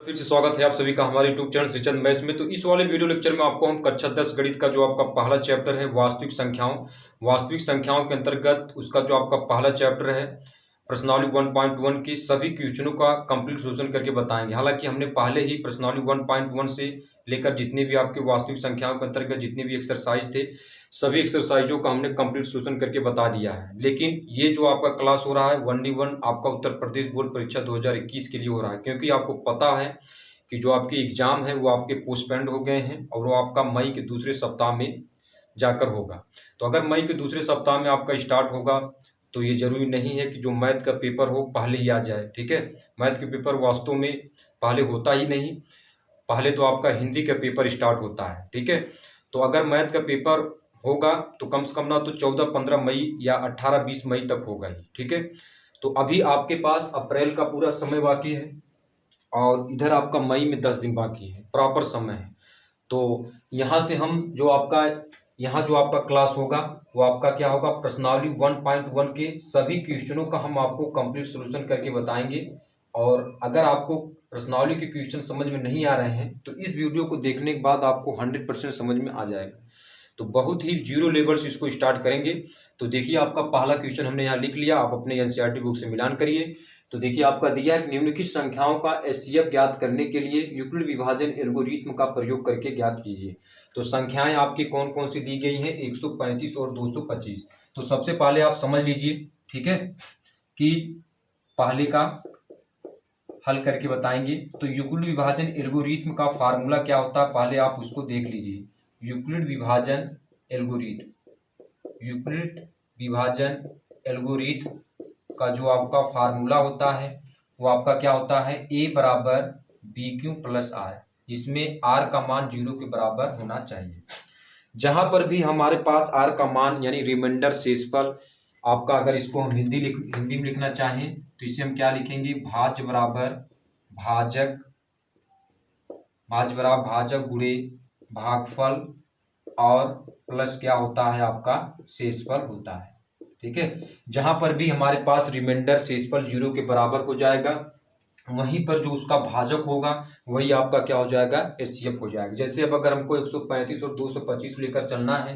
फिर से स्वागत है आप सभी का हमारे यूट्यूब चैनल श्रीचंद मैथ्स में। तो इस वाले वीडियो लेक्चर में आपको हम कक्षा 10 गणित का जो आपका पहला चैप्टर है वास्तविक संख्याओं के अंतर्गत उसका जो आपका पहला चैप्टर है प्रश्नावली 1.1 के सभी क्वेश्चनों का कंप्लीट सॉल्यूशन करके बताएंगे। हालांकि हमने पहले ही प्रश्नावली 1.1 से लेकर जितने भी आपके वास्तविक संख्याओं के अंतर्गत जितने भी एक्सरसाइज थे सभी एक्सरसाइजों का हमने कंप्लीट सॉल्यूशन करके बता दिया है। लेकिन ये जो आपका क्लास हो रहा है 1D1 आपका उत्तर प्रदेश बोर्ड परीक्षा 2021 के लिए हो रहा है, क्योंकि आपको पता है कि जो आपके एग्ज़ाम है वो आपके पोस्टपोन्ड हो गए हैं और वो आपका मई के दूसरे सप्ताह में जाकर होगा। तो अगर मई के दूसरे सप्ताह में आपका स्टार्ट होगा तो ये ज़रूरी नहीं है कि जो मैथ का पेपर हो पहले ही आ जाए। ठीक है, मैथ के पेपर वास्तव में पहले होता ही नहीं, पहले तो आपका हिंदी का पेपर स्टार्ट होता है। ठीक है, तो अगर मैथ का पेपर होगा तो कम से कम ना तो 14-15 मई या 18-20 मई तक होगा ही। ठीक है, तो अभी आपके पास अप्रैल का पूरा समय बाकी है और इधर आपका मई में 10 दिन बाकी है, प्रॉपर समय है। तो यहाँ से हम जो आपका यहाँ जो आपका क्लास होगा वो आपका क्या होगा, प्रश्नावली 1.1 के सभी क्वेश्चनों का हम आपको कंप्लीट सॉल्यूशन करके बताएंगे। और अगर आपको प्रश्नावली के क्वेश्चन समझ में नहीं आ रहे हैं तो इस वीडियो को देखने के बाद आपको 100% समझ में आ जाएगा। तो बहुत ही जीरो लेवल से इसको स्टार्ट करेंगे। तो देखिए आपका पहला क्वेश्चन हमने यहाँ लिख लिया, आप अपने एनसीईआरटी बुक से मिलान करिए। तो देखिए आपका दिया है निम्नलिखित संख्याओं का एचसीएफ ज्ञात करने के लिए यूक्लिड विभाजन एल्गोरिथम का प्रयोग करके ज्ञात कीजिए। तो संख्याएं आपकी कौन कौन सी दी गई हैं, 135 और 225। तो सबसे पहले आप समझ लीजिए, ठीक है, कि पहले का हल करके बताएंगे। तो यूक्लिड विभाजन एल्गोरिथम का फार्मूला क्या होता है, पहले आप उसको देख लीजिए। यूक्लिड विभाजन एल्गोरिथम का जो आपका फार्मूला होता है वो आपका क्या होता है, a बराबर BQ प्लस R, इसमें R का मान 0 के बराबर होना चाहिए। जहां पर भी हमारे पास R का मान यानी रिमाइंडर शेषफल आपका, अगर इसको हम हिंदी में लिखना चाहें तो इसे हम क्या लिखेंगे, भाज्य बराबर भाजक गुणे भागफल और प्लस क्या होता है आपका शेषफल होता है। ठीक है, जहां पर भी हमारे पास रिमाइंडर शेषफल 0 के बराबर हो जाएगा वहीं पर जो उसका भाजक होगा वही आपका क्या हो जाएगा, एचसीएफ हो जाएगा। जैसे अब अगर हमको 135 और 225 लेकर चलना है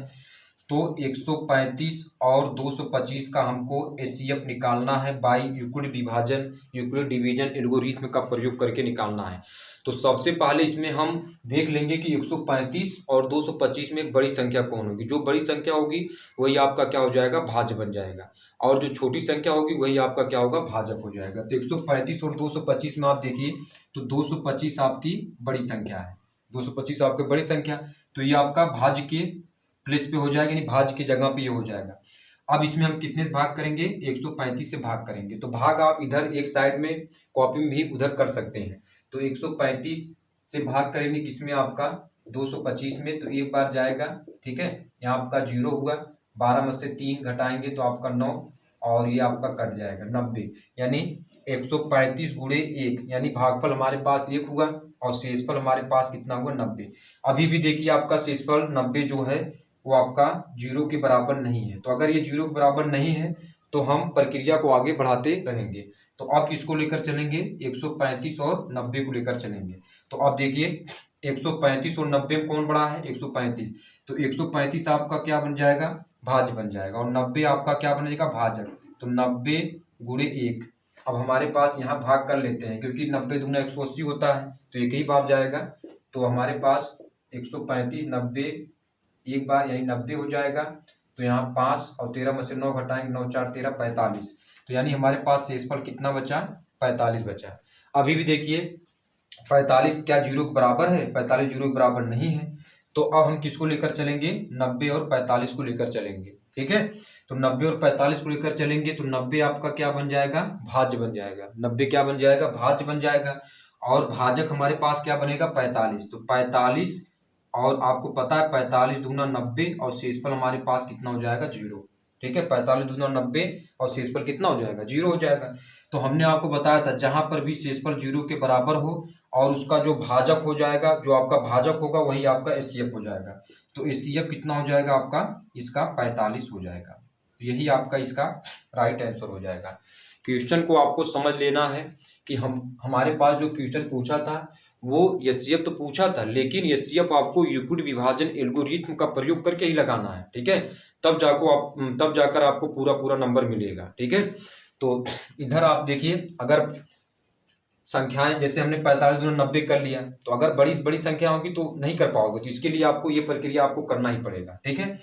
तो 135 और 225 का हमको एचसीएफ निकालना है बाई यूक्लिड डिवीजन एल्गोरिथम का प्रयोग करके निकालना है। तो सबसे पहले इसमें हम देख लेंगे कि 135 और 225 में बड़ी संख्या कौन होगी। जो बड़ी संख्या होगी वही आपका क्या हो जाएगा, भाज्य बन जाएगा, और जो छोटी संख्या होगी वही आपका क्या होगा, भाजक हो जाएगा। तो 135 और 225 में आप देखिए तो 225 आपकी बड़ी संख्या है, 225 आपकी बड़ी संख्या, तो ये आपका भाज्य के प्लेस पे हो जाएगा, यानी भाज्य की जगह पे ये हो जाएगा। अब इसमें हम कितने से भाग करेंगे, 135 से भाग करेंगे। तो भाग आप इधर एक साइड में कॉपी में भी उधर कर सकते हैं। तो 135 से भाग करेंगे किसमें, आपका 225 में, तो एक बार जाएगा। ठीक है, यहाँ आपका 0 हुआ, 12 में से 3 घटाएंगे तो आपका 9 और ये आपका कट जाएगा 90, यानी 135 गुणे 1, यानी भागफल हमारे पास 1 हुआ और शेषफल हमारे पास कितना हुआ, 90। अभी भी देखिए आपका शेषफल 90 जो है वो आपका 0 के बराबर नहीं है। तो अगर ये 0 के बराबर नहीं है तो हम प्रक्रिया को आगे बढ़ाते रहेंगे। तो अब किसको लेकर चलेंगे, 135 और 90 को लेकर चलेंगे। तो अब देखिए 135 और 90 में कौन बड़ा है, 135। तो 135 आपका क्या बन जाएगा, भाज्य बन जाएगा, और 90 आपका क्या बनेगा, भाजक। तो 90 गुणे 1। अब हमारे पास यहाँ भाग कर लेते हैं क्योंकि 90 दूना 180 होता है, तो एक ही बार जाएगा। तो हमारे पास 135 90 एक बार यानी 90 हो जाएगा। तो यहाँ 5 और 13 में से 9 घटाएंगे, 9 4 13 45। तो यानी हमारे पास शेषफल कितना बचा, 45 बचा। अभी भी देखिए 45 क्या 0 के बराबर है, 45 0 के बराबर नहीं है। तो अब हम किसको लेकर चलेंगे, 90 और 45 को लेकर चलेंगे। ठीक है, तो 90 और 45 को लेकर चलेंगे तो 90 आपका क्या बन जाएगा, भाज्य बन जाएगा। 90 क्या बन जाएगा, भाज्य बन जाएगा, और भाजक हमारे पास क्या बनेगा, 45। तो 45, और आपको पता है 45 दूना 90 और शेषफल हमारे पास कितना हो जाएगा, 0। ठीक है, 45 दूना 90 और शेषफल कितना हो जाएगा, 0 हो जाएगा। तो हमने आपको बताया था जहां पर भी शेषफल 0 के बराबर हो और उसका जो भाजक हो जाएगा, जो आपका भाजक होगा वही आपका एचसीएफ हो जाएगा। तो एचसीएफ कितना हो जाएगा आपका, इसका 45 हो जाएगा। तो यही आपका इसका राइट आंसर हो जाएगा। क्वेश्चन को आपको समझ लेना है कि हमारे पास जो क्वेश्चन पूछा था वो एचसीएफ तो पूछा था, लेकिन एचसीएफ आपको यूक्लिड विभाजन एल्गोरिथम का प्रयोग करके ही लगाना है। ठीक है, तब जाकर आपको पूरा नंबर मिलेगा। ठीक है, तो इधर आप देखिए, अगर संख्याएं जैसे हमने 45 गुना 90 कर लिया, तो अगर बड़ी संख्या होगी तो नहीं कर पाओगे, तो इसके लिए आपको ये प्रक्रिया आपको करना ही पड़ेगा। ठीक है,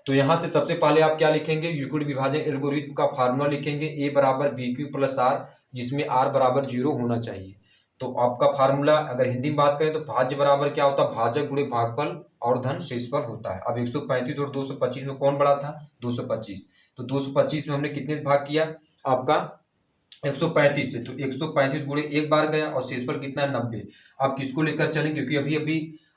तो यहाँ से सबसे पहले आप क्या लिखेंगे, यूक्लिड विभाजन एल्गोरिथम का फार्मूला लिखेंगे, ए बराबर बी क्यू प्लस आर, जिसमें आर बराबर 0 होना चाहिए। तो आपका फार्मूला अगर हिंदी में बात करें तो भाज्य बराबर क्या होता है, भाजक गुणे भागफल और धन शेषफल होता है। अब 135 और 225 में कौन बड़ा था, 225। तो 225 में हमने कितने से भाग किया, आपका 135 से, तो 135 गुणे एक बार गया और शेषफल कितना है, 90। आप किसको लेकर चलें, क्योंकि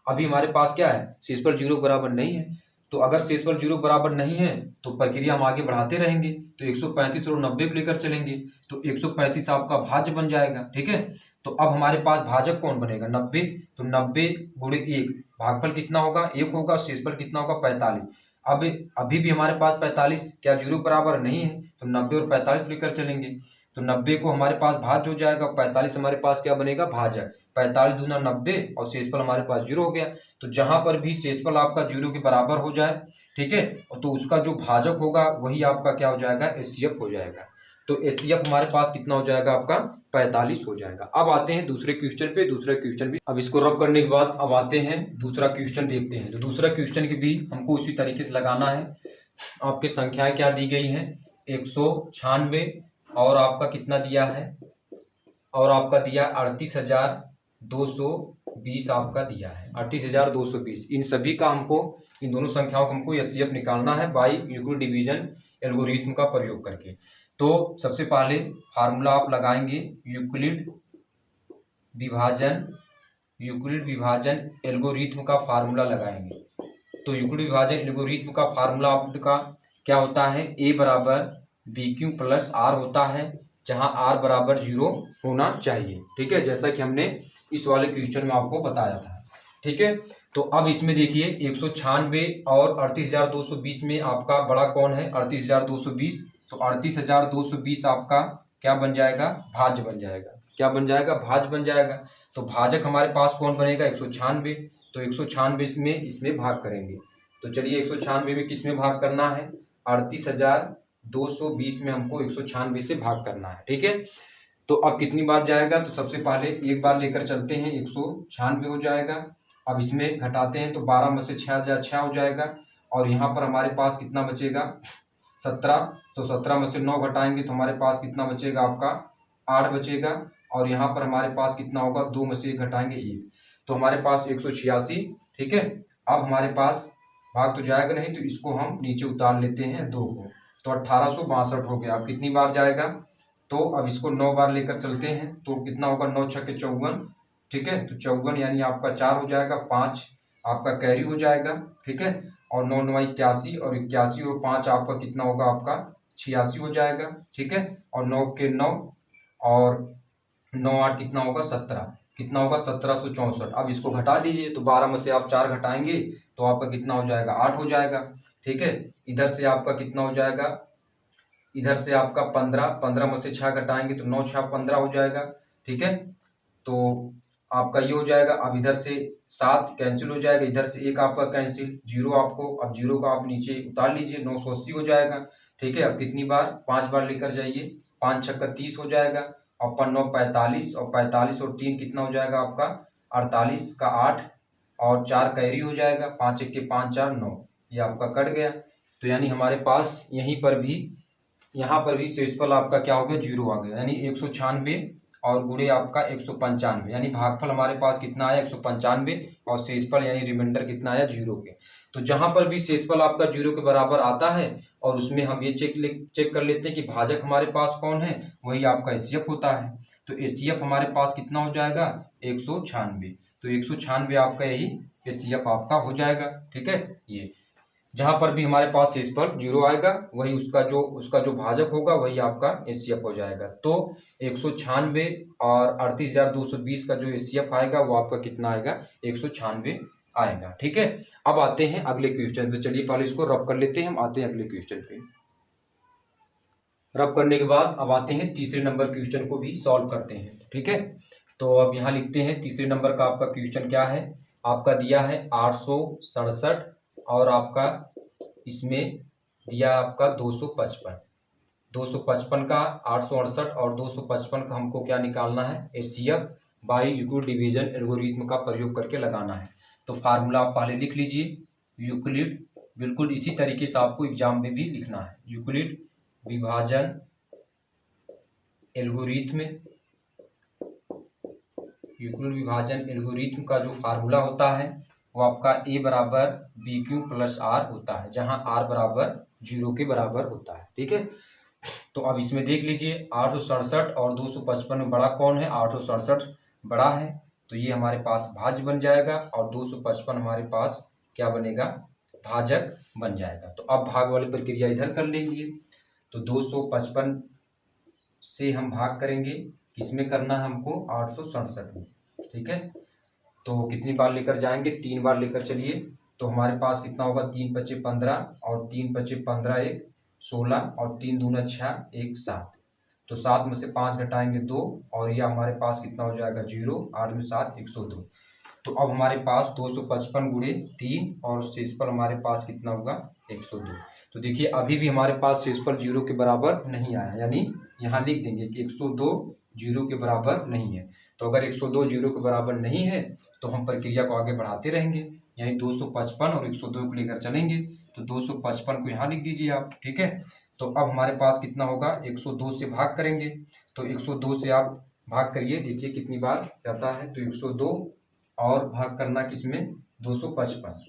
अभी हमारे पास क्या है, शेषफल 0 बराबर नहीं है। तो अगर शेषफल 0 बराबर नहीं है तो प्रक्रिया हम आगे बढ़ाते रहेंगे, तो 135 और 90 को लेकर चलेंगे, तो 135 आपका भाज्य बन जाएगा। ठीक है, तो अब हमारे पास भाजक कौन बनेगा, 90। तो 90 गुणे 1, भागफल कितना होगा, 1 होगा, शेषफल कितना होगा, 45। अब अभी भी हमारे पास 45 क्या 0 बराबर नहीं है, तो 90 और 45 लेकर चलेंगे, तो 90 को हमारे पास भाज्य हो जाएगा, 45 हमारे पास क्या बनेगा, भाजक। 45 दूना 90 और शेषफल हमारे पास 0 हो गया। तो जहां पर भी शेषफल आपका 0 के बराबर हो जाए, ठीक है, तो उसका जो भाजक होगा वही आपका क्या हो जाएगा, एचसीएफ हो जाएगा। तो एचसीएफ हमारे पास कितना हो जाएगा, आपका 45 हो जाएगा। अब आते हैं दूसरे क्वेश्चन पे। दूसरा क्वेश्चन भी अब इसको रब करने के बाद अब आते हैं दूसरा क्वेश्चन देखते हैं। तो दूसरा क्वेश्चन की भी हमको उसी तरीके से लगाना है। आपकी संख्याएं क्या दी गई हैं, 196 और आपका कितना दिया है, और आपका दिया 38,220 आपका दिया है 38,220। इन सभी का हमको, इन दोनों संख्याओं को हमको एचसीएफ निकालना है बाई यूक्लिड डिवीजन एल्गोरिथम का प्रयोग करके। तो सबसे पहले फार्मूला आप लगाएंगे, यूक्लिड विभाजन एल्गोरिथम का फार्मूला लगाएंगे। तो यूक्लिड विभाजन एल्गोरिथम का फार्मूला आपका क्या होता है, ए बराबर बी क्यू प्लस आर होता है, जहां आर बराबर 0 होना चाहिए। ठीक है, जैसा कि हमने इस वाले क्वेश्चन में आपको बताया था। ठीक है, तो अब इसमें देखिए 196 और 38,220 में आपका बड़ा कौन है, 38,220। तो 38,220 आपका क्या बन जाएगा, भाज्य बन जाएगा। क्या बन जाएगा, भाज्य बन जाएगा। तो भाजक हमारे पास कौन बनेगा, 196। तो 196 में इसमें भाग करेंगे। तो चलिए 196 में किस में भाग करना है, 38,220 में हमको 196 से भाग करना है। ठीक है, तो अब कितनी बार जाएगा, तो सबसे पहले एक बार लेकर चलते हैं, 196 हो जाएगा। अब इसमें घटाते हैं तो 12 में से 6 हो जाएगा, और यहाँ पर हमारे पास कितना बचेगा, 17। तो 17 में से 9 घटाएंगे तो हमारे पास कितना बचेगा, आपका 8 बचेगा, और यहाँ पर हमारे पास कितना होगा, 2 में से 1 घटाएंगे 1, तो हमारे पास 186। ठीक है, अब हमारे पास भाग तो जाएगा नहीं, तो इसको हम नीचे उतार लेते हैं 2 को, तो 1862 हो गया। अब कितनी बार जाएगा, तो अब इसको 9 बार लेकर चलते हैं, तो कितना होगा, 9 छक्के 54। ठीक है, तो 54 यानी आपका 4 हो जाएगा, 5 आपका कैरी हो जाएगा। ठीक है, और 9 9 81, और 81 और 5 आपका कितना होगा, आपका 86 हो जाएगा। ठीक है, और 9 के 9 और 9 8 कितना होगा, 17। कितना होगा, 1764। अब इसको घटा दीजिए, तो 12 में से आप 4 घटाएंगे तो आपका कितना हो जाएगा, 8 हो जाएगा। ठीक है, इधर से आपका कितना हो जाएगा, इधर से आपका 15 में से 6 घटाएंगे तो 9 6 15 हो जाएगा। ठीक है, तो आपका ये हो जाएगा। अब इधर से 7 कैंसिल हो जाएगा, इधर से 1 आपका कैंसिल, 0 आपको, अब 0 का आप नीचे उतार लीजिए, 980 हो जाएगा। ठीक है, अब कितनी बार, 5 बार लेकर जाइए, 5 छक्का 30 हो जाएगा, और 9 45, और 45 और 3 कितना हो जाएगा आपका 48 का 8, और 4 कैरी हो जाएगा, 5 1 के 5 4 9, ये आपका कट गया। तो यानी हमारे पास यहाँ पर भी शेषफल आपका क्या हो गया, 0 आ गया, यानी 196 और गुणे आपका 195, यानी भागफल हमारे पास कितना आया, 195, और शेषफल यानी रिमाइंडर कितना आया, 0 के। तो जहां पर भी शेषफल आपका 0 के बराबर आता है, और उसमें हम ये चेक कर लेते हैं कि भाजक हमारे पास कौन है, वही आपका एचसीएफ होता है। तो एचसीएफ हमारे पास कितना हो जाएगा, 196। तो 196 आपका यही एचसीएफ आपका हो जाएगा। ठीक है, ये जहां पर भी हमारे पास शेषफल 0 आएगा, वही उसका जो भाजक होगा वही आपका एचसीएफ हो जाएगा। तो 196 और 38,220 का जो एचसीएफ आएगा वो आपका कितना आएगा, 196 आएगा। ठीक है, अब आते हैं अगले क्वेश्चन पे। चलिए पहले इसको रब कर लेते हैं, हम आते हैं अगले क्वेश्चन पे। रब करने के बाद अब आते हैं तीसरे नंबर क्वेश्चन को भी सॉल्व करते हैं। ठीक है, तो अब यहाँ लिखते हैं तीसरे नंबर का आपका क्वेश्चन क्या है। आपका दिया है 867 और आपका इसमें दिया आपका 255। 255 का 868 और 255 का हमको क्या निकालना है, HCF by Euclid division algorithm का प्रयोग करके लगाना है। तो फार्मूला आप पहले लिख लीजिए। यूक्लिड बिल्कुल इसी तरीके से आपको एग्जाम में भी लिखना है। यूक्लिड विभाजन एल्गोरिथम, यूक्लिड विभाजन एल्गोरिथम का जो फार्मूला होता है वो आपका A बराबर BQ प्लस R होता है, जहां R बराबर 0 के बराबर होता है। ठीक है, तो अब इसमें देख लीजिए 867 और 255 में बड़ा कौन है, 867 बड़ा है, तो ये हमारे पास भाज्य बन जाएगा और 255 हमारे पास क्या बनेगा, भाजक बन जाएगा। तो अब भाग वाली प्रक्रिया इधर कर लेंगे। तो 255 से हम भाग करेंगे, किसमें करना है हमको, 867 में। ठीक है, तो कितनी बार लेकर जाएंगे, 3 बार लेकर चलिए। तो हमारे पास कितना होगा, 3 पच्चे 15 और 3 पच्चे 15 1 16 और 3 दूना 6 1 7। तो 7 में से 5 घटाएंगे 2 और यह हमारे पास कितना हो जाएगा 0। 8 में 7 102। तो अब हमारे पास 255 गुणे 3 और शेषफल हमारे पास कितना होगा 102। तो देखिए अभी भी हमारे पास शेषफल 0 के बराबर नहीं आया, यानी यहाँ लिख देंगे कि 102 0 के बराबर नहीं है। तो अगर 102 0 के बराबर नहीं है तो हम प्रक्रिया को आगे बढ़ाते रहेंगे, यानी 255 और 102 को लेकर चलेंगे। तो 255 को यहाँ लिख दीजिए आप। ठीक है, तो अब हमारे पास कितना होगा, 102 से भाग करेंगे। तो 102 से आप भाग करिए, देखिए कितनी बार जाता है। तो 102 और भाग करना किसमें, 255।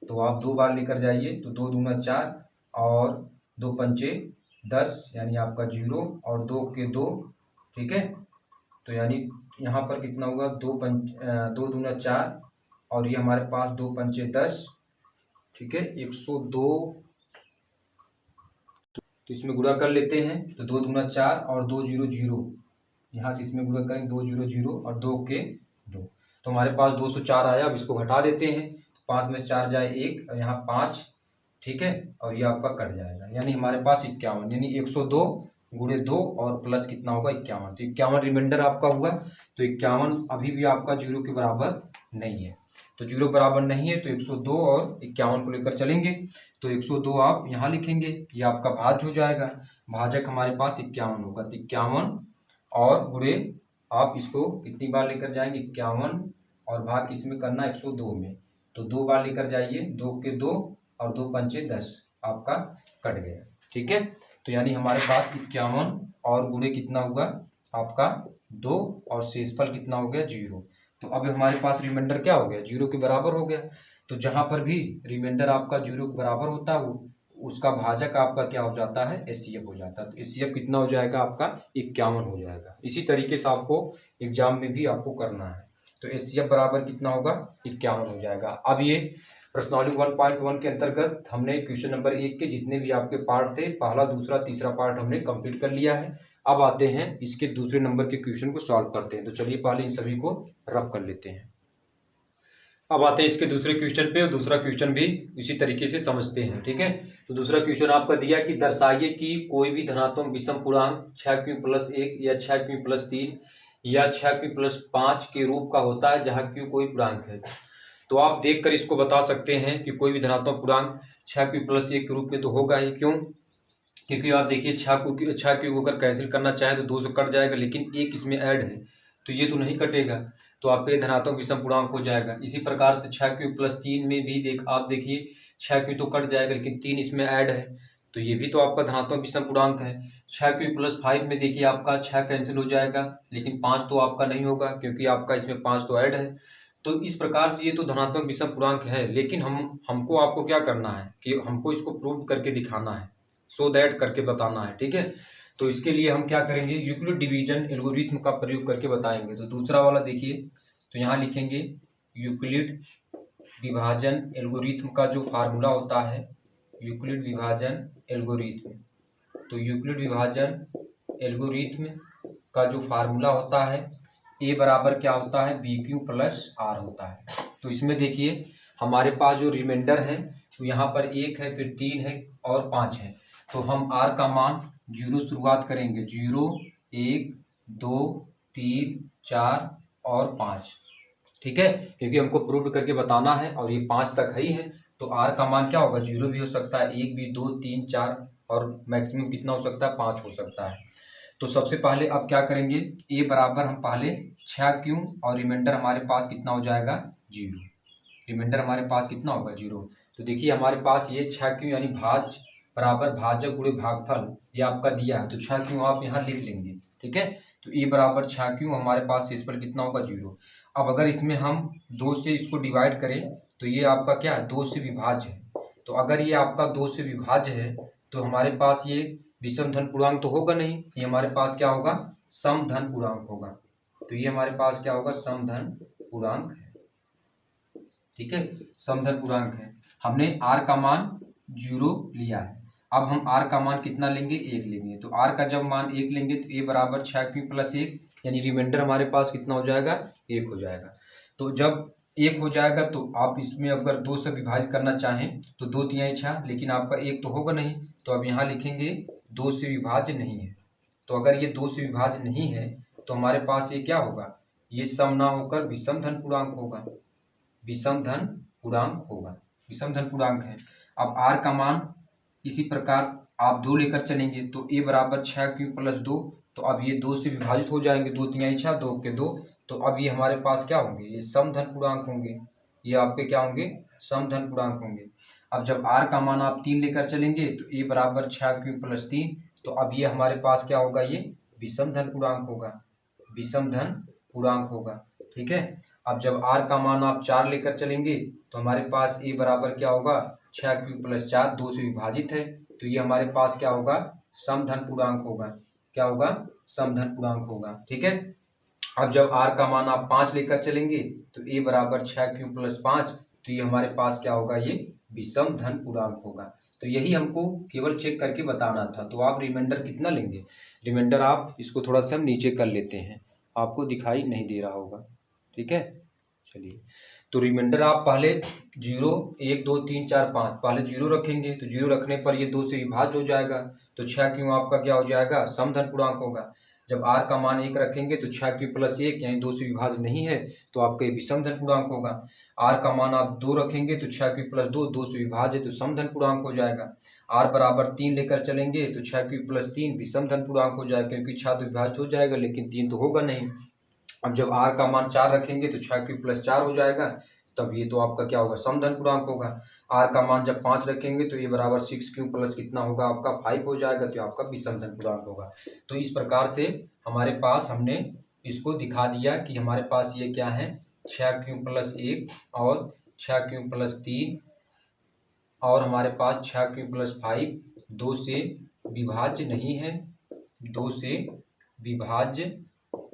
तो आप 2 बार लेकर जाइए। तो 2 दूना 4 और 2 पंचे 10, यानी आपका 0 और 2 के 2। ठीक है, तो यानी यहाँ पर कितना होगा, 2 दूना 4 और ये हमारे पास 2 पंचे 10। ठीक है, 102। तो इसमें गुणा कर लेते हैं। तो 2 दूना 4 और 2 0 0, यहाँ से इसमें गुणा करेंगे 2 0 0 और 2 के 2। तो हमारे पास 204 आया। अब इसको घटा देते हैं। 5 में 4 जाए 1 और यहाँ 5। ठीक है, और ये आपका कट जाएगा, यानी हमारे पास 51, यानी 102 गुणे 2 और प्लस कितना होगा 51। तो 51 रिमाइंडर आपका हुआ। तो 51 अभी भी आपका 0 के बराबर नहीं है। तो 0 बराबर नहीं है तो 102 और 51 को लेकर चलेंगे। तो 102 आप यहाँ लिखेंगे, ये आपका भाज्य हो जाएगा। भाजक हमारे पास 51 होगा। तो 51 और गुणे आप इसको कितनी बार लेकर जाएंगे, 51 और भाग किसमें करना, 102 में। तो 2 बार लेकर जाइए, 2 के 2 और 2 पंचे 10, आपका कट गया। ठीक है, तो यानी हमारे पास 51 और गुणे कितना हुआ आपका 2 और शेषफल कितना हो गया 0। तो अब हमारे पास रिमाइंडर क्या हो गया, 0 के बराबर हो गया। तो जहां पर भी रिमाइंडर आपका 0 के बराबर होता है वो उसका भाजक आपका क्या हो जाता है, HCF हो जाता है। तो HCF कितना हो जाएगा आपका 51 हो जाएगा। इसी तरीके से आपको एग्जाम में भी आपको करना है। तो HCF बराबर कितना होगा 51 हो जाएगा। अब ये प्रश्नावली 1.1 के अंतर्गत हमने क्वेश्चन नंबर 1 के जितने भी आपके पार्ट थे, पहला दूसरा तीसरा पार्ट हमने कंप्लीट कर लिया है। अब आते हैं इसके दूसरे नंबर के क्वेश्चन को सॉल्व करते हैं। तो चलिए पहले इन सभी को रब कर लेते हैं। अब आते हैं इसके दूसरे क्वेश्चन पे और दूसरा क्वेश्चन भी इसी तरीके से समझते हैं। ठीक है, तो दूसरा क्वेश्चन आपका दिया कि दर्शाइए कि कोई भी धनात्मक विषम पूर्णांक 6q+1 या 6q+3 या 6q+5 के रूप का होता है जहाँ q कोई पूर्णांक है। तो आप देखकर इसको बता सकते हैं कि कोई भी धनात्मक पूर्णांक 6q+1 के रूप में तो होगा ही। क्यों, क्योंकि आप देखिए 6q को अगर कैंसिल करना चाहें तो 2 से कट जाएगा, लेकिन 1 इसमें ऐड है तो ये तो नहीं कटेगा, तो आपका ये धनात्मक विषम पूर्णांक हो जाएगा। इसी प्रकार से 6q+3 में भी आप देखिए 6q तो कट जाएगा, लेकिन 3 इसमें ऐड है तो ये भी तो आपका धनात्मक विषम पूर्णांक है। 6q+5 में देखिए आपका 6 कैंसिल हो जाएगा, लेकिन 5 तो आपका नहीं होगा क्योंकि आपका इसमें 5 तो ऐड है। तो इस प्रकार से ये तो धनात्मक विषम पूर्णांक है, लेकिन हमको आपको क्या करना है कि हमको इसको प्रूव करके दिखाना है, सो दैट करके बताना है। ठीक है, तो इसके लिए हम क्या करेंगे, यूक्लिड डिवीजन एल्गोरिथम का प्रयोग करके बताएंगे। तो दूसरा वाला देखिए, तो यहाँ लिखेंगे यूक्लिड विभाजन एल्गोरिथम का जो फार्मूला होता है, यूक्लिड विभाजन एल्गोरिथम। तो यूक्लिड विभाजन एल्गोरिथम का जो फार्मूला होता है, ए बराबर क्या होता है, BQ प्लस R होता है। तो इसमें देखिए हमारे पास जो रिमाइंडर है तो यहाँ पर 1 है, फिर 3 है और 5 है। तो हम R का मान जीरो शुरुआत करेंगे, 0 1 2 3 4 और 5, ठीक है, क्योंकि हमको प्रूव करके बताना है और ये 5 तक ही है। तो आर का मान क्या होगा, 0 भी हो सकता है, 1 भी, 2 3 4 और मैक्सिमम कितना हो सकता है, 5 हो सकता है। तो सबसे पहले अब क्या करेंगे, ए बराबर हम पहले 6 क्यों और रिमाइंडर हमारे पास कितना हो जाएगा, 0। रिमाइंडर हमारे पास कितना होगा, 0। तो देखिए हमारे पास ये 6 क्यों यानी भाज बराबर भाजक गुणे भागफल ये आपका दिया है, तो 6 क्यों आप यहाँ लिख लेंगे, ठीक है। तो ए बराबर 6 क्यों हमारे पास शेषफल कितना होगा, 0। अब अगर इसमें हम 2 से इसको डिवाइड करें तो ये आपका क्या है, 2 से विभाज्य है। तो अगर ये आपका 2 से विभाज्य है तो हमारे पास ये विषम धन पूर्णांक तो होगा नहीं, ये हमारे पास क्या होगा, सम धन पूर्णांक होगा। तो ये हमारे पास क्या होगा, सम धन पूर्णांक है, ठीक है, सम धन पूर्णांक है। हमने आर का मान 0 लिया है, अब हम आर का मान कितना लेंगे, 1 लेंगे। तो आर का जब मान 1 लेंगे तो ए बराबर 6 क्यू प्लस 1 यानी रिमाइंडर हमारे पास कितना हो जाएगा, 1 हो जाएगा। तो जब 1 हो जाएगा तो आप इसमें अगर 2 से विभाजित करना चाहें तो 2 तिहाई 6, लेकिन आपका 1 तो होगा नहीं, तो अब यहाँ लिखेंगे 2 से विभाज्य नहीं है। तो अगर ये 2 से विभाज्य नहीं है तो हमारे पास ये क्या होगा, ये सम ना होकर विषम धन पूर्णांक होगा, विषम धन पूर्णांक होगा, विषम धन पूर्णांक है। अब आर का मान इसी प्रकार आप 2 लेकर चलेंगे तो ए बराबर 6 क्यू प्लस 2, तो अब ये 2 से विभाजित हो जाएंगे, 2 तिहाई 6, 2 के 2, तो अब ये हमारे पास क्या होंगे, ये सम धन पूर्णांक होंगे, ये आपके क्या होंगे, सम धन पूर्णांक होंगे। अब जब आर का मान आप 3 लेकर चलेंगे तो ए बराबर 6 क्यू प्लस 3, तो अब ये हमारे पास क्या होगा, ये विषम धन पूर्णांक होगा, विषम धन पूर्णांक होगा, ठीक है। अब जब आर का मान आप 4 लेकर चलेंगे तो हमारे पास ए बराबर क्या होगा, 6 क्यू प्लस 4, 2 से विभाजित है, तो ये हमारे पास क्या होगा, समधन पूर्णांक होगा, क्या होगा, समधन पूर्णांक होगा, ठीक है। अब जब आर का मान आप 5 लेकर चलेंगे तो ए बराबर 6 क्यू प्लस 5, तो ये हमारे पास क्या होगा, ये विषम धन पूर्णांक होगा। तो यही हमको केवल चेक करके बताना था। तो आप रिमाइंडर कितना लेंगे, रिमाइंडर आप इसको थोड़ा सा हम नीचे कर लेते हैं, आपको दिखाई नहीं दे रहा होगा, ठीक है। चलिए, तो रिमाइंडर आप पहले 0 1 2 3 4 5 पहले 0 रखेंगे, तो 0 रखने पर ये 2 से विभाज्य हो जाएगा, तो 6 क्यों आपका क्या हो जाएगा, समधन पूर्णांक होगा। जब आर का मान 1 रखेंगे तो 6 क्यू प्लस 1 यानी 2 से विभाज्य नहीं है, तो आपका ये विषम धन पूर्णांक होगा। आर का मान आप 2 रखेंगे तो 6 क्यू प्लस 2, 2 से विभाज्य, तो समधन पूर्णांक हो जाएगा। आर बराबर 3 लेकर चलेंगे तो 6 क्यू प्लस 3 विषम धन पूर्णांक हो जाएगा, क्योंकि 6 तो विभाज्य हो जाएगा लेकिन 3 तो होगा नहीं। अब जब आर का मान 4 रखेंगे तो 6 क्यू प्लस 4 हो जाएगा, तब ये तो आपका क्या होगा, समधन पूर्णांक होगा। आर का मान जब 5 रखेंगे तो ये बराबर 6 क्यू प्लस कितना होगा आपका 5 हो जाएगा, तो आपका विषम धन पूर्णांक होगा। तो इस प्रकार से हमारे पास हमने इसको दिखा दिया कि हमारे पास ये क्या है, 6 क्यू प्लस 1 और 6 क्यू प्लस 3 और हमारे पास 6 क्यू प्लस 5 2 से विभाज्य नहीं है, 2 से विभाज्य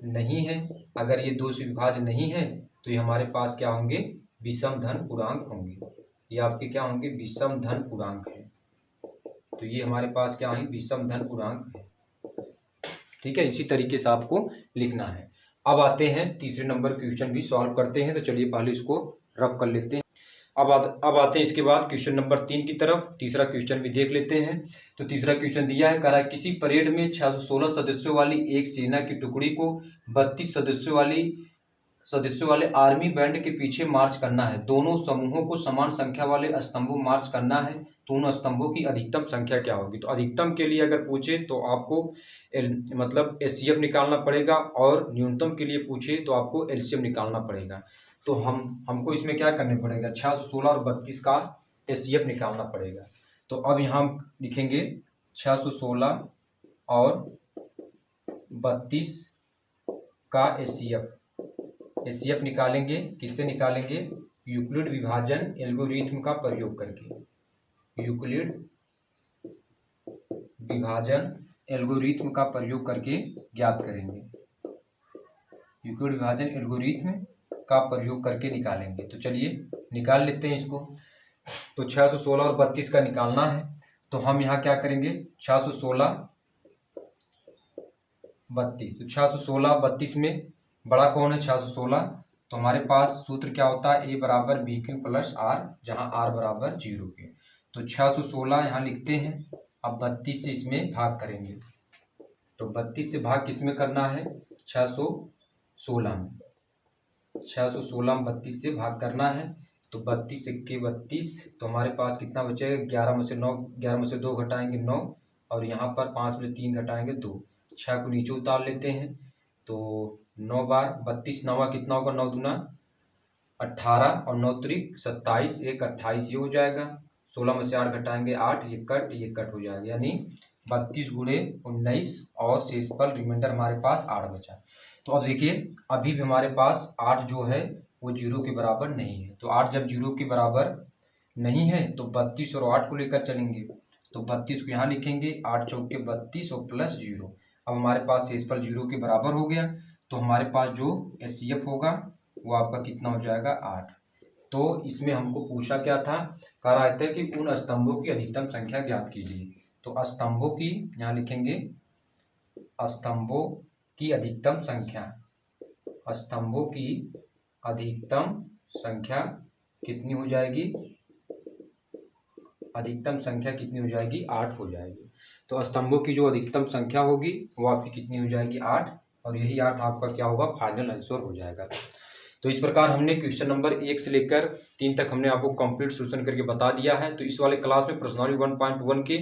नहीं है। अगर ये 2 से विभाज्य नहीं है तो ये हमारे पास क्या होंगे, विषम धन पूर्णांक होंगे, ये आपके क्या होंगे, विषम धन पूर्णांक है। तो ये हमारे पास क्या है, विषम धन पूर्णांक है, ठीक है। इसी तरीके से आपको लिखना है। अब आते हैं तीसरे नंबर क्वेश्चन भी सॉल्व करते हैं, तो चलिए पहले इसको रब कर लेते हैं। अब आते हैं इसके बाद क्वेश्चन नंबर 3 की तरफ, तीसरा क्वेश्चन भी देख लेते हैं। तो तीसरा क्वेश्चन दिया है, कह रहा है किसी परेड में 616 सदस्यों वाली एक सेना की टुकड़ी को 32 सदस्यों वाले आर्मी बैंड के पीछे मार्च करना है। दोनों समूहों को समान संख्या वाले स्तंभों मार्च करना है, तो उन स्तंभों की अधिकतम संख्या क्या होगी। तो अधिकतम के लिए अगर पूछे तो आपको मतलब एचसीएफ निकालना पड़ेगा, और न्यूनतम के लिए पूछे तो आपको एलसीएम निकालना पड़ेगा। तो हमको इसमें क्या करने पड़ेगा, 616 और 32 का एचसीएफ निकालना पड़ेगा। तो अब यहाँ हम लिखेंगे 616 और 32 का एचसीएफ निकालेंगे, किससे निकालेंगे, यूक्लिड विभाजन एल्गोरिथम का प्रयोग करके, यूक्लिड विभाजन एल्गोरिथम का प्रयोग करके ज्ञात करेंगे, यूक्लिड विभाजन एल्गोरिथम का प्रयोग करके निकालेंगे। तो चलिए निकाल लेते हैं इसको। तो 616 और 32 का निकालना है, तो हम यहाँ क्या करेंगे, 616 32, तो 616 32 में बड़ा कौन है, 616, तो हमारे पास सूत्र क्या होता है, ए बराबर बी क्यू प्लस आर, जहाँ आर बराबर 0 के। तो 616 यहाँ लिखते हैं अब 32 से इसमें भाग करेंगे, तो 32 से भाग किसमें करना है, 616 में। 616 में 32 से भाग करना है, तो 32 इक्के 32, तो हमारे पास कितना बचेगा, 11 में से 9, 11 में से 2 घटाएंगे 9, और यहाँ पर 5 में 3 घटाएंगे 2, 6 को नीचे उतार लेते हैं, तो 9 बार 32, 9 कितना होगा, 9 दूना 18 और 9 त्रिक 27, 1 28, ये हो जाएगा। 16 में से 8 घटाएंगे 8, ये कट हो जाएगा, यानी 32 गुणे 19 और शेषफल रिमाइंडर हमारे पास 8 बचा। तो अब देखिए अभी भी हमारे पास 8 जो है वो 0 के बराबर नहीं है, तो 8 जब 0 के बराबर नहीं है तो 32 और 8 को लेकर चलेंगे, तो 32 को यहाँ लिखेंगे, 8 चौके 32 और प्लस 0। अब हमारे पास शेषफल 0 के बराबर हो गया, तो हमारे पास जो HCF होगा वो आपका कितना हो जाएगा, 8। तो इसमें हमको पूछा क्या था, कह रहा था कि उन स्तंभों की अधिकतम संख्या ज्ञात कीजिए। तो स्तंभों की यहाँ लिखेंगे, स्तंभों की अधिकतम संख्या, स्तंभों की अधिकतम संख्या कितनी हो जाएगी, अधिकतम संख्या कितनी हो जाएगी, 8 हो जाएगी। तो स्तंभों की जो अधिकतम संख्या होगी वो आपकी कितनी हो जाएगी, 8, और यही 8 आपका क्या होगा, फाइनल आंसर हो जाएगा। तो इस प्रकार हमने क्वेश्चन नंबर 1 से लेकर 3 तक हमने आपको कंप्लीट सोल्यूशन करके बता दिया है। तो इस वाले क्लास में प्रश्नावली 1.1 के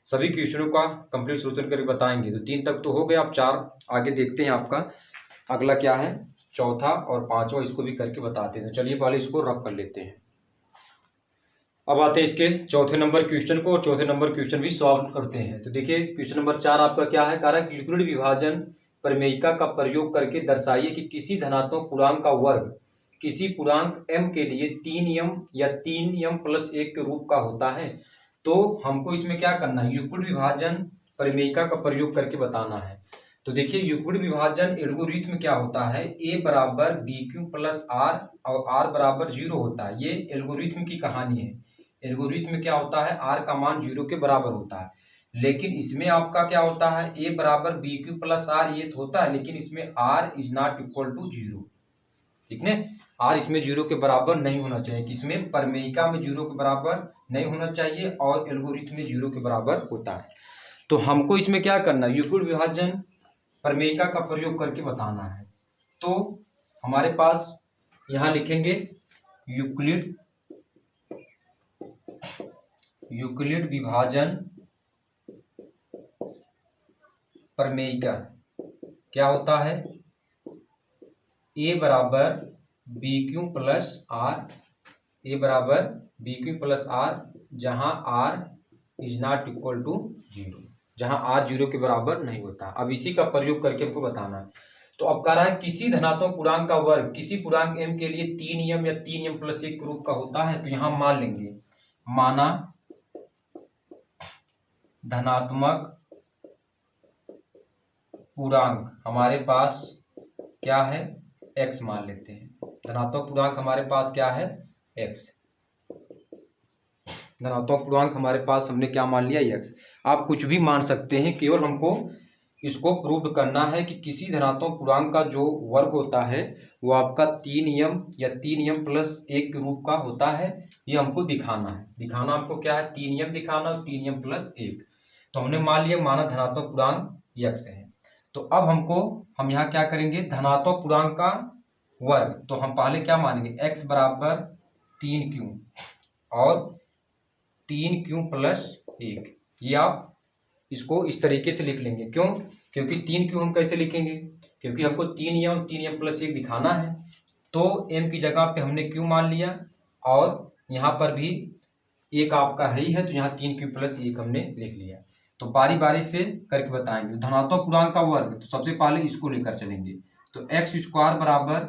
सभी क्वेश्चनों का कंप्लीट सोल्यूशन करके बताएंगे। तो 3 तक तो हो गए, आप 4 आगे देखते हैं, आपका अगला क्या है, चौथा और पांचवा, इसको भी करके बताते हैं। तो चलिए पहले इसको रब कर लेते हैं। अब आते हैं इसके चौथे नंबर क्वेश्चन को, और चौथे नंबर क्वेश्चन भी सॉल्व करते हैं। तो देखिए क्वेश्चन नंबर 4 आपका क्या है, कह रहा है यूक्लिड विभाजन प्रमेयिका का प्रयोग करके दर्शाइए कि किसी धनात्मक पूर्णांक का वर्ग किसी पूर्णांक m के लिए 3m या 3m प्लस 1 के रूप का होता है। तो हमको इसमें क्या करना है, यूक्लिड विभाजन प्रमेयिका का प्रयोग करके बताना है। तो देखिए यूक्लिड विभाजन एल्गोरिथम क्या होता है, a बराबर BQ प्लस r और r बराबर 0 होता है। ये एल्गोरिथम की कहानी है। एल्गोरिथम में क्या होता है, r का मान 0 के बराबर होता है, लेकिन इसमें आपका क्या होता है, a बराबर BQ प्लस r, ये तो होता है, लेकिन इसमें r is not equal to 0, ठीक है। r इसमें 0 के बराबर नहीं होना चाहिए, किसमें, प्रमेयिका में 0 के बराबर नहीं होना चाहिए, और एल्गोरिथम में 0 के बराबर होता है। तो हमको इसमें क्या करना है, यूक्लिड विभाजन प्रमेयिका का प्रयोग करके बताना है। तो हमारे पास यहाँ लिखेंगे यूक्लिड विभाजन प्रमेयिका क्या होता है, a बराबर BQ प्लस r, a बराबर BQ प्लस r, जहाँ r is not equal to 0, जहाँ r 0 के बराबर नहीं होता। अब इसी का प्रयोग करके हमको बताना है। तो अब कह रहा है किसी धनात्मक पूर्णांक का वर्ग किसी पूर्णांक m के लिए 3m या 3m प्लस 1 के रूप का होता है। तो यहाँ मान लेंगे, माना धनात्मक पूर्णांक हमारे पास क्या है, x मान लेते हैं। धनात्मक पूर्णांक हमारे पास क्या है, x। धनात्मक पूर्णांक हमारे पास हमने क्या मान लिया, x। आप कुछ भी मान सकते हैं, केवल हमको इसको प्रूव करना है कि किसी धनात्मक पूर्णांक का जो वर्ग होता है वो आपका 3m या 3m प्लस 1 के रूप का होता है। ये हमको दिखाना है। दिखाना हमको क्या है, 3m दिखाना और 3m प्लस 1। तो हमने मान लिया, माना धनात्मक पूर्णांक x है। तो अब हम यहाँ क्या करेंगे, धनात्मक पूर्णांक का वर्ग, तो हम पहले क्या मानेंगे, x बराबर 3q और 3q प्लस 1। ये आप इसको इस तरीके से लिख लेंगे, क्यों, क्योंकि 3q हम कैसे लिखेंगे, क्योंकि हमको 3m और 3m प्लस 1 दिखाना है। तो m की जगह पे हमने q मान लिया, और यहाँ पर भी एक आपका है ही है, तो यहाँ 3q प्लस 1 हमने लिख लिया। तो बारी बारी से करके बताएंगे। धनात्मक पूर्णांक का वर्ग, तो सबसे पहले इसको लेकर चलेंगे, तो x स्क्वायर बराबर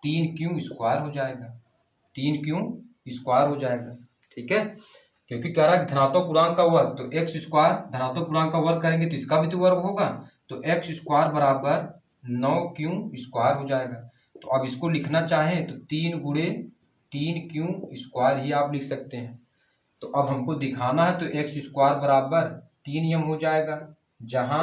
3q स्क्वायर हो जाएगा, 3q स्क्वायर हो जाएगा, ठीक है। क्योंकि कह रहा है धनात्मक पूर्णांक का वर्ग, तो x स्क्वायर धनात्मक पूर्णांक का वर्ग करेंगे तो इसका भी तो वर्ग होगा, तो x स्क्वायर बराबर 9q स्क्वायर हो जाएगा। तो अब इसको लिखना चाहें तो 3 गुणे 3q स्क्वायर ही आप लिख सकते हैं। तो अब हमको दिखाना है, तो x स्क्वायर बराबर 3m हो जाएगा, जहां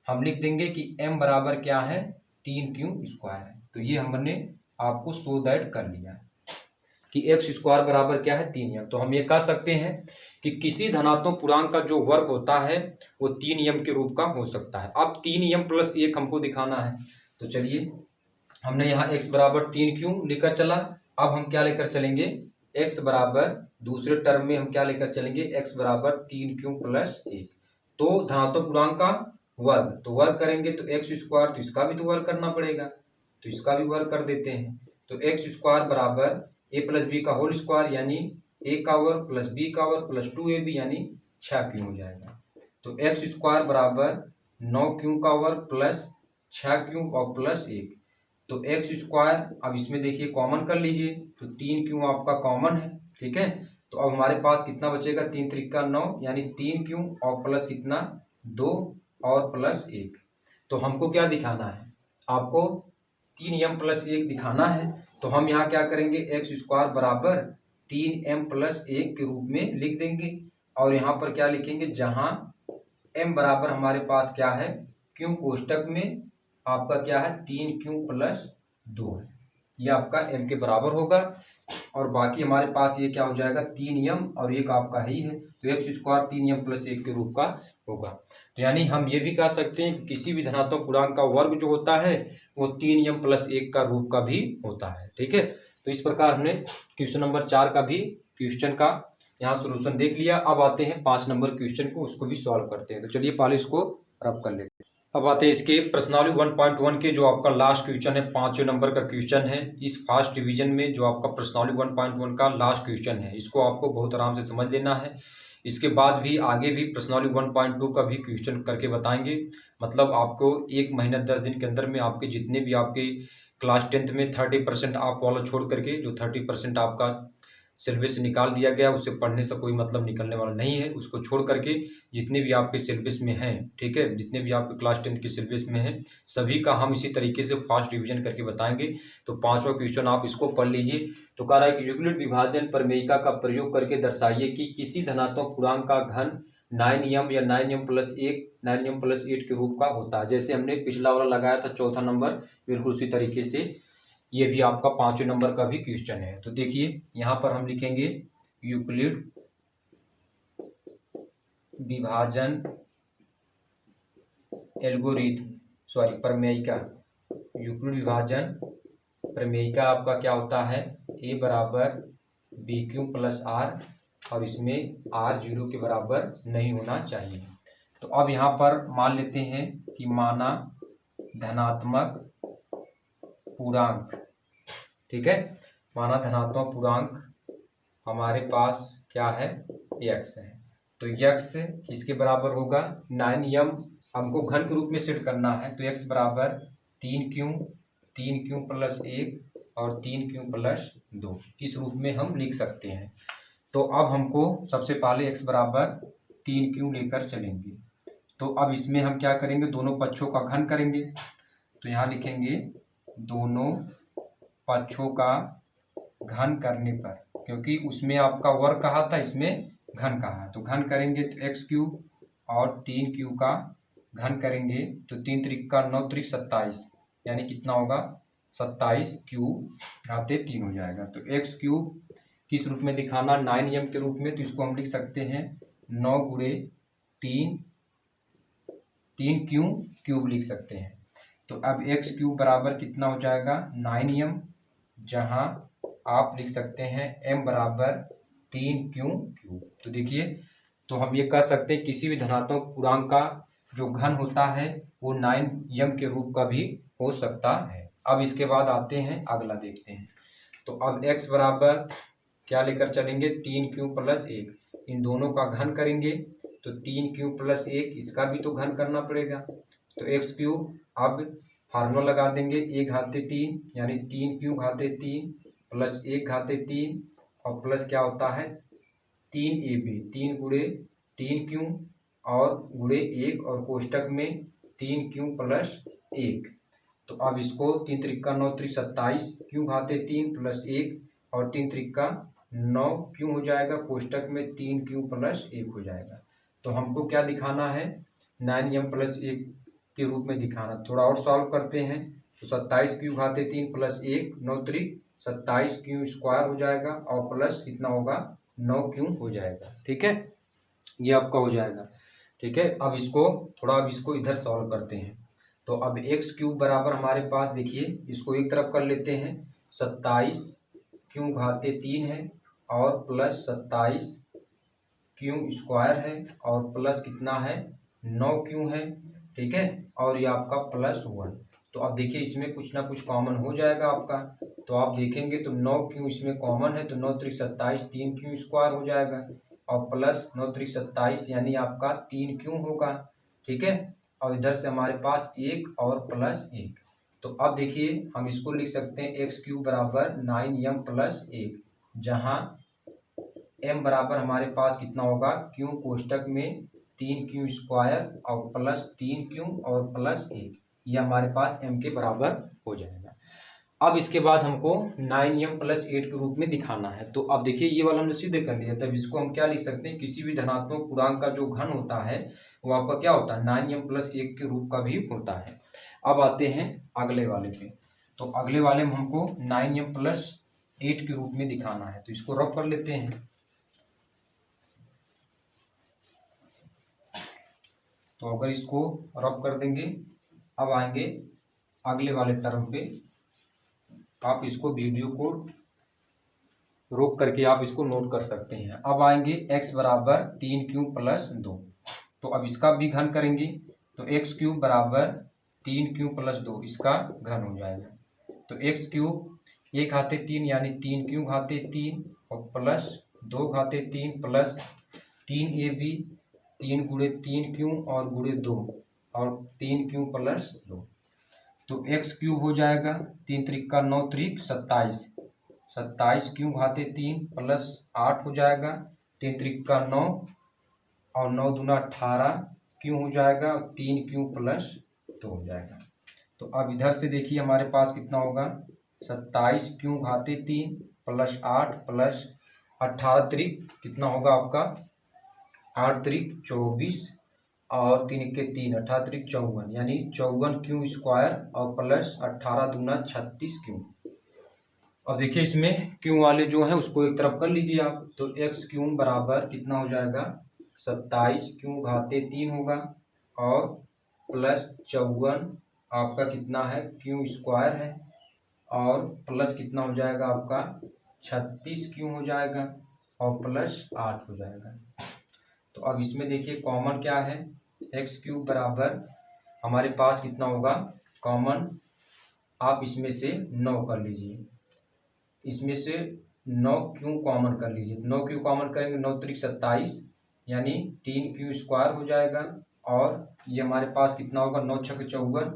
हम लिख देंगे कि m बराबर क्या है, 3q स्क्वायर है। तो ये हमने आपको शो दैट कर लिया है। कि एक्स स्क्वायर बराबर क्या है 3m। तो हम ये कह सकते हैं कि किसी धनात्मक पूर्णांक का जो वर्ग होता है वो 3m के रूप का हो सकता है। अब 3m + 1 हमको दिखाना है, तो चलिए हमने यहाँ x बराबर 3 क्यों लेकर चला। अब हम क्या लेकर चलेंगे, x बराबर दूसरे टर्म में हम क्या लेकर चलेंगे, x बराबर 3 क्यों + 1। तो धनात्मक पूर्णांक का वर्ग, तो वर्ग करेंगे तो एक्स स्क्वायर, तो इसका भी तो वर्ग करना पड़ेगा, तो इसका भी वर्ग कर देते हैं। तो एक्स स्क्वायर बराबर a + b का होल स्क्वायर यानी a का वर्ग प्लस b का वर्ग प्लस 2ab यानी 6 क्यों हो जाएगा। तो एक्स स्क्वायर बराबर 9 क्यों का वर्ग प्लस 6 क्यों और प्लस 1। तो एक्स स्क्वायर, अब इसमें देखिए कॉमन कर लीजिए, तो 3 क्यों आपका कॉमन है, ठीक है। तो अब हमारे पास कितना बचेगा, 3 त्रिक 9 यानी 3 क्यों और प्लस कितना 2 और प्लस 1। तो हमको क्या दिखाना है, आपको 3m + 1 दिखाना है। तो हम यहाँ क्या करेंगे, एक्स स्क्वायर बराबर 3m + 1 के रूप में लिख देंगे। और यहाँ पर क्या लिखेंगे, जहाँ m बराबर हमारे पास क्या है, क्यों कोष्टक में आपका क्या है 3 क्यों + 2 है, ये आपका m के बराबर होगा। और बाकी हमारे पास ये क्या हो जाएगा 3m और 1 आपका ही है, तो एक्स स्क्वायर 3m + 1 के रूप का होगा। तो यानी हम ये भी कह सकते हैं कि किसी भी धनात्मक पूर्णांक का वर्ग जो होता है वो 3m + 1 का रूप का भी होता है, ठीक है। तो इस प्रकार हमने क्वेश्चन नंबर 4 का भी क्वेश्चन का यहाँ सोल्यूशन देख लिया। अब आते हैं 5 नंबर क्वेश्चन को, उसको भी सॉल्व करते हैं। तो चलिए पहले इसको रब कर लेते हैं। अब आते हैं इसके प्रश्नावली 1.1 के जो आपका लास्ट क्वेश्चन है, 5वें नंबर का क्वेश्चन है इस फर्स्ट डिवीजन में, जो आपका प्रश्नावली 1.1 का लास्ट क्वेश्चन है। इसको आपको बहुत आराम से समझ लेना है। इसके बाद भी आगे भी प्रश्नावली 1.2 का भी क्वेश्चन करके बताएंगे। मतलब आपको 1 महीना 10 दिन के अंदर में आपके जितने भी आपके क्लास 10th में 30% आप वाला छोड़ करके जो 30% आपका सिलेबस निकाल दिया गया, उससे पढ़ने से कोई मतलब निकलने वाला नहीं है। उसको छोड़ करके जितने भी आपके सिलेबस में हैं, ठीक है, जितने भी आपके क्लास 10th के सिलेबस में हैं सभी का हम इसी तरीके से फास्ट रिवीजन करके बताएंगे। तो 5वां क्वेश्चन आप इसको पढ़ लीजिए। तो कह रहा है कि यूक्लिड विभाजन प्रमेयिका का प्रयोग करके दर्शाइए कि किसी धनात्मक पूर्णांक का घन 9m या 9m + 1 9m + 8 के रूप का होता है। जैसे हमने पिछला वाला लगाया था चौथा नंबर, बिल्कुल उसी तरीके से ये भी आपका 5वें नंबर का भी क्वेश्चन है। तो देखिए यहाँ पर हम लिखेंगे यूक्लिड विभाजन प्रमेयिका। यूक्लिड विभाजन प्रमेयिका आपका क्या होता है, a बराबर b³ + r, और इसमें r 0 के बराबर नहीं होना चाहिए। तो अब यहाँ पर मान लेते हैं कि माना धनात्मक पूर्णांक, ठीक है, माना धनात्मक पूर्णांक हमारे पास क्या है x है। तो x किसके बराबर होगा 9m, हमको घन के रूप में सेट करना है। तो x बराबर 3 क्यों + 1 और 3 क्यों + 2 इस रूप में हम लिख सकते हैं। तो अब हमको सबसे पहले x बराबर 3 क्यों लेकर चलेंगे। तो अब इसमें हम क्या करेंगे, दोनों पक्षों का घन करेंगे। तो यहाँ लिखेंगे दोनों पक्षों का घन करने पर, क्योंकि उसमें आपका वर्ग कहा था, इसमें घन कहा, तो घन करेंगे तो x³ और 3q का घन करेंगे तो 3 त्रिक 9 त्रिक 27 यानी कितना होगा 27q⁻3 हो जाएगा। तो x³ किस रूप में दिखाना 9m के रूप में, तो इसको हम लिख सकते हैं 9 × 3 लिख सकते हैं। तो अब x³ बराबर कितना हो जाएगा 9m, जहां आप लिख सकते हैं m बराबर 3q³। तो देखिए, तो हम ये कह सकते हैं किसी भी धनात्मक पूर्णांक का जो घन होता है वो 9m के रूप का भी हो सकता है। अब इसके बाद आते हैं अगला देखते हैं। तो अब x बराबर क्या लेकर चलेंगे 3q + 1, इन दोनों का घन करेंगे तो 3q + 1 इसका भी तो घन करना पड़ेगा। तो x³ अब फार्मूला लगा देंगे 1/3 यानी 3q⁻3 + 1/3 और प्लस क्या होता है 3ab, 3 × 3q और × 1 और कोष्टक में 3q + 1। तो अब इसको 3 त्रिक 9 त्रिक 27 q⁻3 + 1 और 3 त्रिक 9q हो जाएगा, कोष्टक में 3q + 1 हो जाएगा। तो हमको क्या दिखाना है 9m + 1 के रूप में दिखाना। थोड़ा और सॉल्व करते हैं तो 27q⁻3 + 1 9 त्रिक 27 क्यू स्क्वायर हो जाएगा और प्लस कितना होगा 9 क्यू हो जाएगा। ठीक है, ये आपका हो जाएगा। ठीक है, अब इसको इधर सॉल्व करते हैं। तो अब एक्स क्यूब बराबर हमारे पास देखिए, इसको एक तरफ कर लेते हैं, 27 क्यू घाते 3 है और प्लस 27 क्यू स्क्वायर है और प्लस कितना है 9 क्यू है। ठीक है, और ये आपका प्लस 1। तो अब देखिए इसमें कुछ ना कुछ कॉमन हो जाएगा आपका, तो आप देखेंगे तो 9 क्यू इसमें कॉमन है, तो 9 त्रिक 27 3 क्यू स्क्वायर हो जाएगा और प्लस 9 त्रिक 27 यानी आपका 3 क्यू होगा। ठीक है, और इधर से हमारे पास 1 और प्लस 1। तो अब देखिए हम इसको लिख सकते हैं एक्स क्यूब बराबर 9m प्लस 1, जहाँ m बराबर हमारे पास कितना होगा क्यू कोष्टक में 3 क्यू स्क्वायर और प्लस 3 क्यू और प्लस 1, ये हमारे पास m के बराबर हो जाएगा। अब इसके बाद हमको 9m प्लस 8 के रूप में दिखाना है। तो अब देखिए ये वाला हमने सीधे कर लिया, तब इसको हम क्या लिख सकते हैं, किसी भी धनात्मक पूर्णांक का जो घन होता है वो आपका क्या होता है 9m प्लस 1 के रूप का भी होता है। अब आते हैं अगले वाले पे। तो अगले वाले में हमको 9m प्लस 8 के रूप में दिखाना है, तो इसको रफ कर लेते हैं। तो अगर इसको रफ कर देंगे, अब आएंगे अगले वाले टर्म पे। आप इसको वीडियो को रोक करके आप इसको नोट कर सकते हैं। अब आएंगे x बराबर 3 क्यूब प्लस 2। तो अब इसका भी घन करेंगे, तो एक्स क्यूब बराबर 3 क्यूब प्लस 2, इसका घन हो जाएगा। तो एक्स क्यूब 1 घाते 3 यानी 3 क्यूब घाते 3 और प्लस 2 घाते 3 प्लस 3ab 3 गुणे 3 क्यू और गुणे 2 और 3 क्यू प्लस 2। तो एक्स क्यूब हो जाएगा 3 त्रिक का 9 त्रिक 27 क्यू घाते 3 प्लस 8 हो जाएगा, 3 त्रिक का 9 और 9 दूना 18 क्यू हो जाएगा, 3 क्यू प्लस 2 हो जाएगा। तो अब इधर से देखिए हमारे पास कितना होगा 27 क्यू घाते 3 प्लस 8 प्लस 18 त्रिक कितना होगा आपका 8 त्रिक 24 और 3 के 3 18 त्रिक 54 यानी 54 क्यू स्क्वायर और प्लस 18 दूना 36 क्यू। अब देखिए इसमें क्यू वाले जो है उसको एक तरफ कर लीजिए आप। तो एक्स क्यू बराबर कितना हो जाएगा 27 क्यू घाते 3 होगा और प्लस 54 आपका कितना है क्यू स्क्वायर है और प्लस कितना हो जाएगा आपका 36 क्यू हो जाएगा और प्लस 8 हो जाएगा। तो अब इसमें देखिए कॉमन क्या है, एक्स क्यूब बराबर हमारे पास कितना होगा कॉमन, आप इसमें से 9 कर लीजिए, इसमें से 9 क्यू कॉमन कर लीजिए। 9 क्यू कॉमन करेंगे 9 त्रिक 27 यानी 3 क्यू स्क्वायर हो जाएगा और ये हमारे पास कितना होगा 9 छक 54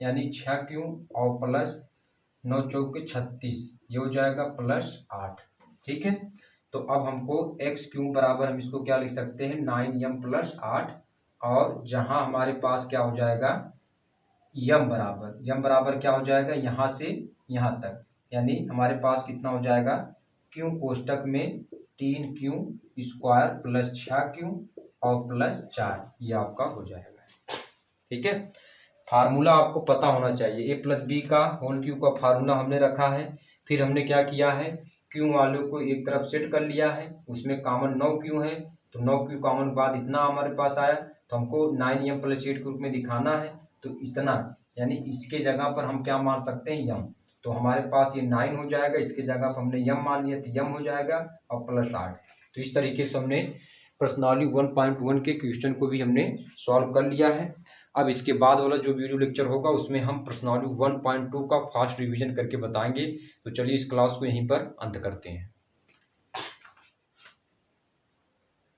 यानी 6 क्यू और प्लस 9 चौक 36 ये हो जाएगा प्लस 8। ठीक है, तो अब हमको एक्स क्यूब बराबर हम इसको क्या लिख सकते हैं 9m प्लस 8 और जहां हमारे पास क्या हो जाएगा यम बराबर क्या हो जाएगा यहाँ से यहाँ तक, यानी हमारे पास कितना हो जाएगा क्यू कोष्टक में 3 क्यू स्क्वायर प्लस 6 क्यू और प्लस 4 ये आपका हो जाएगा। ठीक है, फार्मूला आपको पता होना चाहिए, a प्लस बी का होल क्यू का फार्मूला हमने रखा है। फिर हमने क्या किया है क्यू वालों को एक तरफ सेट कर लिया है, उसमें कॉमन 9 क्यू है, तो 9 क्यू कॉमन बाद इतना हमारे पास आया, तो हमको 9m प्लस 8 के रूप में दिखाना है। तो इतना यानी इसके जगह पर हम क्या मान सकते हैं यम, तो हमारे पास ये 9 हो जाएगा, इसके जगह पर हमने यम मान लिया तो यम हो जाएगा और प्लस 8। तो इस तरीके से हमने प्रश्नावली 1.1 के क्वेश्चन को भी हमने सॉल्व कर लिया है। अब इसके बाद वाला जो वीडियो लेक्चर होगा उसमें हम प्रश्नावली 1.2 का फास्ट रिवीजन करके बताएंगे। तो चलिए इस क्लास को यहीं पर अंत करते हैं।